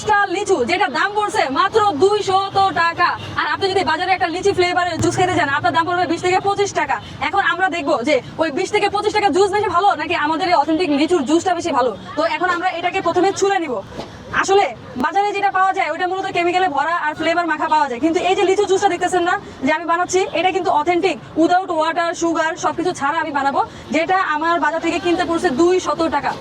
50টা লিচু, যেটা দাম পড়ছে মাত্র 200 টাকা। আর আপনি যদি বাজারে একটা লিচি ফ্লেভারের জুস খেতে যান, আপনার দাম পড়বে 20 থেকে 25 টাকা। এখন আমরা দেখবো যে ওই 20 থেকে 25 টাকা জুস বেশি ভালো নাকি আমাদের এই অথেন্টিক লিচুর জুসটা বেশি ভালো। তো এখন আমরা এটাকে প্রথমে ছুলে নিব। আসলে বাজারে যেটা পাওয়া যায় ওটা মূলত কেমিক্যালে ভরা আর ফ্লেভার মাখা পাওয়া যায়, কিন্তু এই যে লিচু জুসটা দেখতেছেন না যে আমি বানাচ্ছি, এটা কিন্তু অথেন্টিক, উইদাউট ওয়াটার সুগার সবকিছু ছাড়া আমি বানাবো, যেটা আমার বাজার থেকে কিনতে পড়ছে 200 টাকা।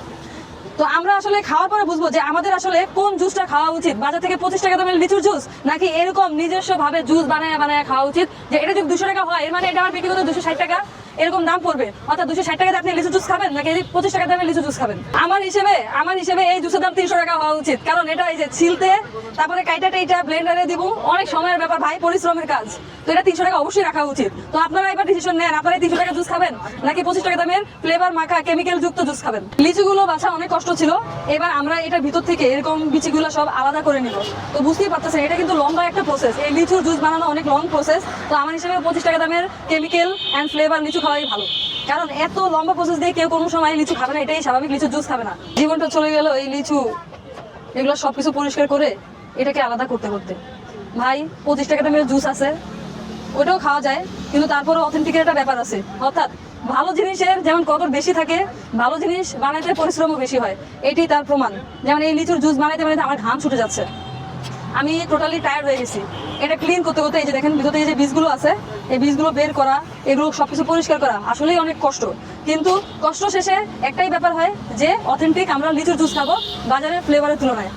তো আমরা আসলে খাওয়ার পরে বুঝবো যে আমাদের আসলে কোন জুসটা খাওয়া উচিত, বাজার থেকে 25 টাকা দামের লিচুর জুস নাকি এরকম নিজস্ব ভাবে জুস বানায় বানায় খাওয়া উচিত। যে এটা যদি 200 টাকা হয়, এর মানে এটা আমার বিক্রি করতে 260 টাকা এরকম দাম পড়বে, অর্থাৎ 260 টাকাতে আপনি লিচু জুস খাবেন নাকি 25 টাকা দামের লিচু জুস খাবেন। আমার হিসেবে এই জুসের দাম 300 টাকা হওয়া উচিত, কারণ এটা এই যে ছিলতে, তারপরে কাইটাটা এটা ব্লেন্ডারে দিব, অনেক সময়ের ব্যাপার ভাই, পরিশ্রমের কাজ। তো এটা 300 টাকা অবশ্যই রাখা উচিত। তো আপনারা এবার ডিসিশন নেন, আপনারা 300 টাকা জুস খাবেন নাকি 25 টাকা দামের ফ্লেভার মাখা কেমিক্যাল যুক্ত জুস খাবেন। লিচুগুলো বাছা অনেক কষ্ট ছিল, এবার আমরা এটার ভিতর থেকে এরকম বিচিগুলো সব আলাদা করে নিব। তো বুঝতেই পারতেছেন এটা কিন্তু লম্বা একটা প্রসেস, এই লিচুর জুস বানানো অনেক লং প্রসেস। তো আমার হিসেবে 25 টাকা দামের কেমিক্যাল অ্যান্ড ফ্লেভার লিচু খাওয়াই ভালো, কারণ এত লম্বা প্রসেস দিয়ে কেউ কোনো সময় লিচু খাবে না, এটাই স্বাভাবিক, লিচু জুস খাবে না। জীবনটা চলে গেল এই লিচু এগুলো সবকিছু পরিষ্কার করে এটাকে আলাদা করতে করতে। ভাই 25 টাকা দামের জুস আছে, ওটাও খাওয়া যায়, কিন্তু তারপরে অথেন্টিকের একটা ব্যাপার আছে, অর্থাৎ ভালো জিনিসের যেমন কদর বেশি থাকে, ভালো জিনিস বানাইতে পরিশ্রমও বেশি হয়, এটি তার প্রমাণ। যেমন এই লিচুর জুস বানাইতে বানাইতে আমার ঘাম ছুটে যাচ্ছে, আমি টোটালি টায়ার্ড হয়ে গেছি। এটা ক্লিন করতে করতে এই যে দেখেন ভিতরে এই যে বীজগুলো আছে, এই বীজগুলো বের করা, এগুলো সবকিছু পরিষ্কার করা আসলেই অনেক কষ্ট, কিন্তু কষ্ট শেষে একটাই ব্যাপার হয় যে অথেন্টিক আমরা লিচুর জুস খাবো বাজারের ফ্লেভারের তুলনায়।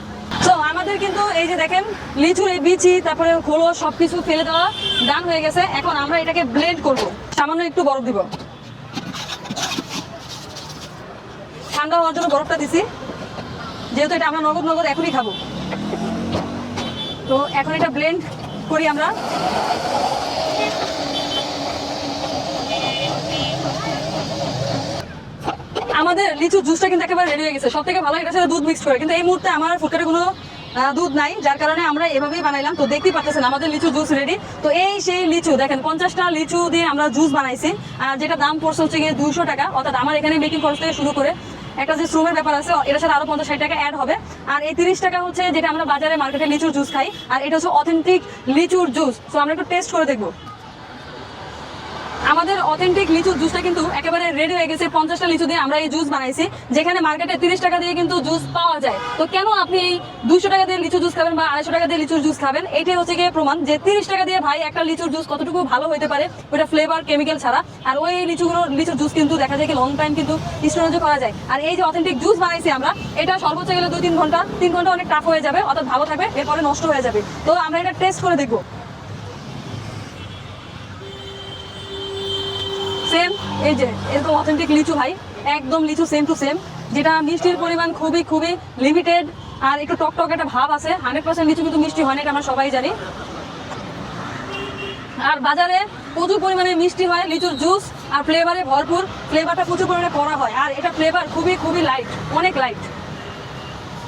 তো আমাদের কিন্তু এই যে দেখেন লিচুর এই বিচি তারপরে খোলো সবকিছু ফেলে দেওয়া ডান হয়ে গেছে। এখন আমরা এটাকে ব্লেন্ড করব, সামান্য একটু বরফ দিব, ঠান্ডা হওয়ার জন্য বরফটা দিছি, যেহেতু এটা আমরা নগদ এখনই খাবো। তো এখন এটা ব্লেন্ড করি আমরা। আমাদের লিচু জুসটা কিন্তু একেবারে রেডি হয়ে গেছে, সব থেকে ভালো এটা ছিল দুধ মিক্স করে, কিন্তু এই মুহূর্তে আমার ফুটকারে কোনো দুধ নাই, যার কারণে আমরা এভাবেই বানাইলাম। তো দেখতেই পাচ্ছেন আমাদের লিচু জুস রেডি। তো এই সেই লিচু দেখেন 50টা লিচু দিয়ে আমরা জুস বানাইছি, আর যেটা দাম পড়ছে হচ্ছে গিয়ে 200 টাকা, অর্থাৎ আমার এখানে মেকিং খরচ থেকে শুরু করে একটা যে শ্রমের ব্যাপার আছে এটার সাথে আরো 50-60 টাকা অ্যাড হবে। আর এই 30 টাকা হচ্ছে যেটা আমরা বাজারে মার্কেটে লিচুর জুস খাই, আর এটা হচ্ছে অথেন্টিক লিচুর জুস। তো আমরা একটু টেস্ট করে দেখবো। আমাদের অথেন্টিক লিচুর জুসটা কিন্তু একেবারে রেডি হয়ে গেছে। 50টা লিচু দিয়ে আমরা এই জুস বানাইছি, যেখানে মার্কেটে 30 টাকা দিয়ে কিন্তু জুস পাওয়া যায়। তো কেন আপনি এই 200 টাকা দিয়ে লিচু জুস খাবেন বা 250 টাকা দিয়ে লিচুর জুস খাবেন, এটাই হচ্ছে গিয়ে প্রমাণ যে 30 টাকা দিয়ে ভাই একটা লিচুর জুস কতটুকু ভালো হতে পারে, ওটা ফ্লেভার কেমিক্যাল ছাড়া। আর ওই লিচুর জুস কিন্তু দেখা যায় কি লং টাইম কিন্তু স্টোরেজও করা যায়। আর এই যে অথেন্টিক জুস বানাইছি আমরা, এটা সর্বোচ্চ গেলে 2-3 ঘন্টা, 3 ঘন্টা অনেক টাফ হয়ে যাবে, অর্থাৎ ভালো থাকবে, এরপরে নষ্ট হয়ে যাবে। তো আমরা এটা টেস্ট করে দেখবো। সেম এই যে এরকম অথেন্টিক লিচু ভাই, একদম লিচু সেম টু সেম, যেটা মিষ্টির পরিমাণ খুবই লিমিটেড, আর একটু টক একটা ভাব আছে। 100% লিচু কিন্তু মিষ্টি হয় না, এটা আমরা সবাই জানি। আর বাজারে প্রচুর পরিমাণে মিষ্টি হয় লিচুর জুস, আর ফ্লেভারে ভরপুর, ফ্লেভারটা প্রচুর পরিমাণে করা হয়, আর এটা ফ্লেভার খুবই লাইট, অনেক লাইট।